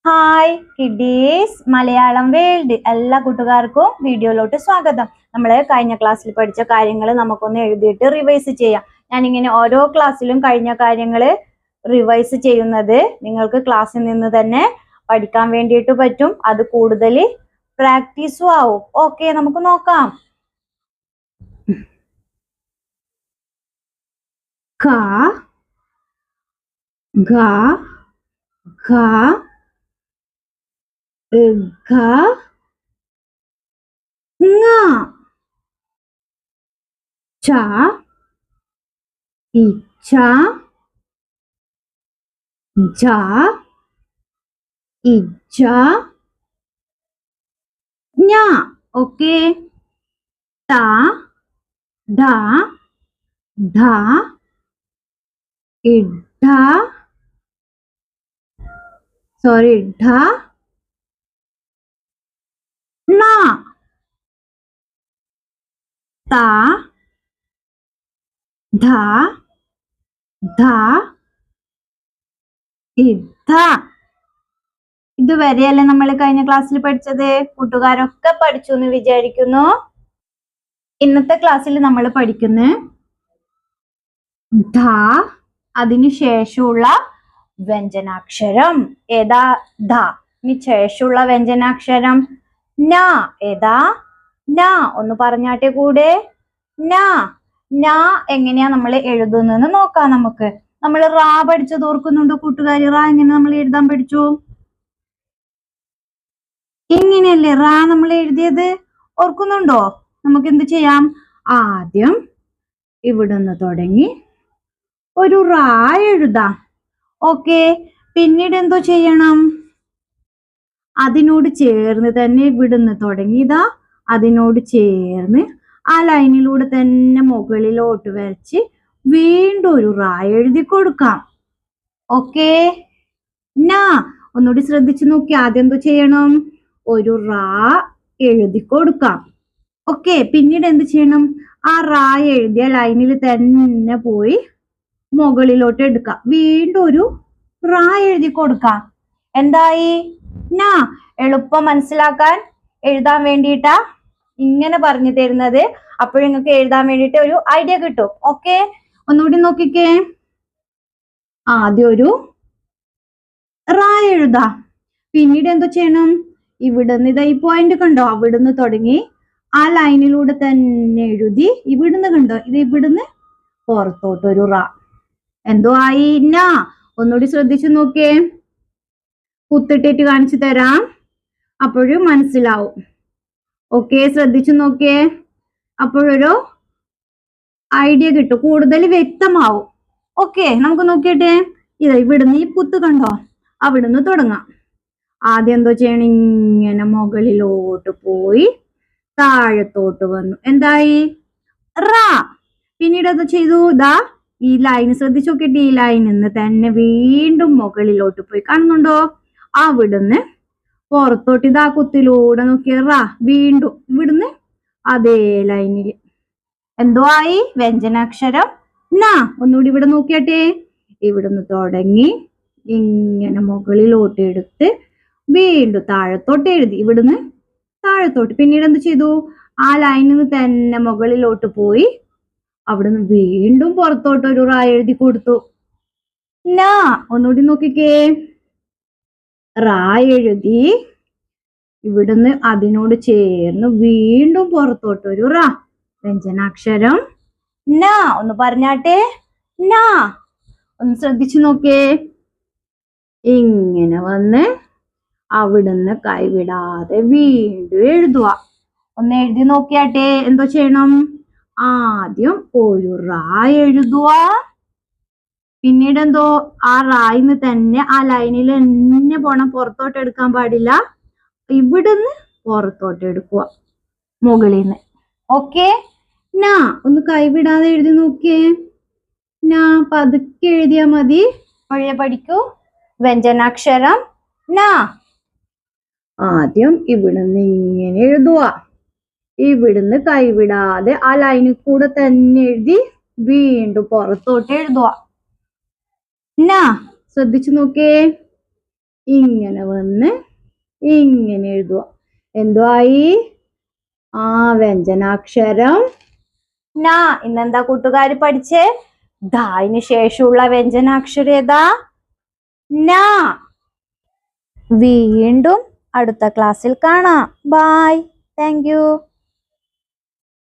Hi kiddies Malayalam world എല്ലാ കൂട്ടുകാർക്കും വീഡിയോയിലോട്ട് സ്വാഗതം. നമ്മൾ കഴിഞ്ഞ ക്ലാസ്സിൽ പഠിച്ച കാര്യങ്ങൾ നമുക്കൊന്ന് എഴുതിയിട്ട് റിവൈസ് ചെയ്യാം. ഞാനിങ്ങനെ ഓരോ ക്ലാസ്സിലും കഴിഞ്ഞ കാര്യങ്ങൾ റിവൈസ് ചെയ്യുന്നത് നിങ്ങൾക്ക് ക്ലാസ്സിൽ നിന്ന് തന്നെ പഠിക്കാൻ വേണ്ടിയിട്ട് പറ്റും. അത് കൂടുതൽ പ്രാക്ടീസും ആവും. ഓക്കെ, നമുക്ക് നോക്കാം. ക ഗ ഘ ഘ ങ ച ഇച്ച ജ ഇജ ഞ. ഓക്കെ, ത ധ ധ ഇഡ ഢ ണ ത ധ ധ ഇധ. ഇതുവരെയല്ലേ നമ്മൾ കഴിഞ്ഞ ക്ലാസ്സിൽ പഠിച്ചത്? കൂട്ടുകാരൊക്കെ പഠിച്ചു എന്ന് വിചാരിക്കുന്നു. ഇന്നത്തെ ക്ലാസ്സിൽ നമ്മൾ പഠിക്കുന്ന ധ അതിനു ശേഷമുള്ള വ്യഞ്ജനാക്ഷരം ഏതാ? ധ ന് ശേഷമുള്ള വ്യഞ്ജനാക്ഷരം ന ഏതാ? ന ഒന്ന് പറഞ്ഞാട്ടെ കൂടെ. ന ന എങ്ങനെയാ നമ്മൾ എഴുതുന്നെന്ന് നോക്കാം. നമുക്ക് നമ്മൾ റാ പഠിച്ചത് ഓർക്കുന്നുണ്ടോ കൂട്ടുകാരി? റാ എങ്ങനെ നമ്മൾ എഴുതാൻ പഠിച്ചു? ഇങ്ങനെയല്ലേ റാ നമ്മൾ എഴുതിയത്? ഓർക്കുന്നുണ്ടോ? നമുക്ക് എന്ത് ചെയ്യാം? ആദ്യം ഇവിടുന്ന് തുടങ്ങി ഒരു റാ എഴുതാം. ഓക്കെ, പിന്നീട് എന്തോ ചെയ്യണം? അതിനോട് ചേർന്ന് തന്നെ ഇവിടുന്ന് തുടങ്ങിയതാ അതിനോട് ചേർന്ന് ആ ലൈനിലൂടെ തന്നെ മുകളിലോട്ട് വരച്ച് വീണ്ടും ഒരു റാ എഴുതി കൊടുക്കാം. ഓക്കെ, നാ ഒന്നുകൂടി ശ്രദ്ധിച്ചു നോക്കി. ആദ്യം എന്തോ ചെയ്യണം? ഒരു റാ എഴുതി കൊടുക്കാം. ഓക്കെ, പിന്നീട് എന്ത് ചെയ്യണം? ആ റാ എഴുതിയ ലൈനിൽ തന്നെ പോയി മുകളിലോട്ട് എടുക്കാം. വീണ്ടും ഒരു റാ എഴുതി കൊടുക്കാം. എന്തായി? നാ. എളുപ്പം മനസ്സിലാക്കാൻ എഴുതാൻ വേണ്ടിയിട്ടാ ഇങ്ങനെ പറഞ്ഞു തരുന്നത്. അപ്പോഴും നിങ്ങൾക്ക് എഴുതാൻ വേണ്ടിയിട്ട് ഒരു ഐഡിയ കിട്ടും. ഓക്കെ, ഒന്നുകൂടി നോക്കിക്കേ. ആദ്യം ഒരു റാ എഴുതാം. പിന്നീട് എന്തോ ചെയ്യണം? ഇവിടുന്ന് ഇതാ ഈ പോയിന്റ് കണ്ടോ? അവിടുന്ന് തുടങ്ങി ആ ലൈനിലൂടെ തന്നെ എഴുതി ഇവിടുന്ന് കണ്ടോ? ഇത് ഇവിടുന്ന് പുറത്തോട്ട് ഒരു റാ. എന്തോ ആയി? നാ. ഒന്നുകൂടി ശ്രദ്ധിച്ചു നോക്കിയേ. കുത്തിട്ടിട്ട് കാണിച്ചു തരാം, അപ്പോഴും മനസ്സിലാവും. ഓക്കെ, ശ്രദ്ധിച്ചു നോക്കിയേ. അപ്പോഴൊരു ഐഡിയ കിട്ടും, കൂടുതൽ വ്യക്തമാവും. ഓക്കെ, നമുക്ക് നോക്കിയിട്ടെ. ഇത് ഇവിടുന്ന് ഈ കുത്ത് കണ്ടോ? അവിടുന്ന് തുടങ്ങാം. ആദ്യം എന്തോ ചെയ്യണം? ഇങ്ങനെ മുകളിലോട്ട് പോയി താഴത്തോട്ട് വന്നു. എന്തായി? റാ. പിന്നീട് അത് ചെയ്തു. ഇതാ ഈ ലൈൻ ശ്രദ്ധിച്ചു നോക്കിയിട്ട് ഈ ലൈനിൽ നിന്ന് തന്നെ വീണ്ടും മുകളിലോട്ട് പോയി. കാണുന്നുണ്ടോ? അവിടുന്ന് പുറത്തോട്ട് ഇതാ കുത്തിലൂടെ നോക്കിയ റാ. വീണ്ടും ഇവിടുന്ന് അതേ ലൈനിൽ എന്തോ ആയി? വ്യഞ്ജനാക്ഷരം ന. ഒന്നുകൂടി ഇവിടെ നോക്കിയാട്ടെ. ഇവിടുന്ന് തുടങ്ങി ഇങ്ങനെ മുകളിലോട്ട് എടുത്ത് വീണ്ടും താഴത്തോട്ട് എഴുതി. ഇവിടുന്ന് താഴത്തോട്ട്. പിന്നീട് എന്ത് ചെയ്തു? ആ ലൈനിൽ നിന്ന് തന്നെ മുകളിലോട്ട് പോയി അവിടുന്ന് വീണ്ടും പുറത്തോട്ട് ഒരു റാ എഴുതി കൊടുത്തു. ന. ഒന്നുകൂടി നോക്കിക്കേ. റാ എഴുതി ഇവിടുന്ന് അതിനോട് ചേർന്ന് വീണ്ടും പുറത്തോട്ട് ഒരു റാ. വ്യഞ്ജനാക്ഷരം ന. ഒന്ന് പറഞ്ഞാട്ടെ. ന. ഒന്ന് ശ്രദ്ധിച്ചു നോക്കിയേ. ഇങ്ങനെ വന്ന് അവിടുന്ന് കൈവിടാതെ വീണ്ടും എഴുതുക. ഒന്ന് എഴുതി നോക്കിയാട്ടെ. എന്തോ ചെയ്യണം? ആദ്യം ഒരു റാ എഴുതുക. പിന്നീട് എന്തോ ആ റായിന്ന് തന്നെ ആ ലൈനിൽ തന്നെ പോണം. പുറത്തോട്ട് എടുക്കാൻ പാടില്ല. ഇവിടുന്ന് പുറത്തോട്ട് എടുക്കുക മുകളിൽ നിന്ന്. ഓക്കെ, നാ. ഒന്ന് കൈവിടാതെ എഴുതി നോക്കിയേ. നാ പതുക്കെ എഴുതിയാ മതി. വഴിയെ പഠിക്കൂ. വ്യഞ്ജനാക്ഷരം നാ. ആദ്യം ഇവിടുന്ന് ഇങ്ങനെ എഴുതുക. ഇവിടുന്ന് കൈവിടാതെ ആ ലൈനിൽ കൂടെ തന്നെ എഴുതി വീണ്ടും പുറത്തോട്ട് എഴുതുക. നാ. ശ്രദ്ധിച്ചു നോക്കിയേ. ഇങ്ങനെ വന്ന് ഇങ്ങനെ എഴുതുക. എന്തുവായി? ആ വ്യഞ്ജനാക്ഷരം ന. ഇന്നെന്താ കൂട്ടുകാര് പഠിച്ചേ? ധായിന് ശേഷമുള്ള വ്യഞ്ജനാക്ഷരം ഏതാ? ന. വീണ്ടും അടുത്ത ക്ലാസ്സിൽ കാണാം. ബൈ. Thank you.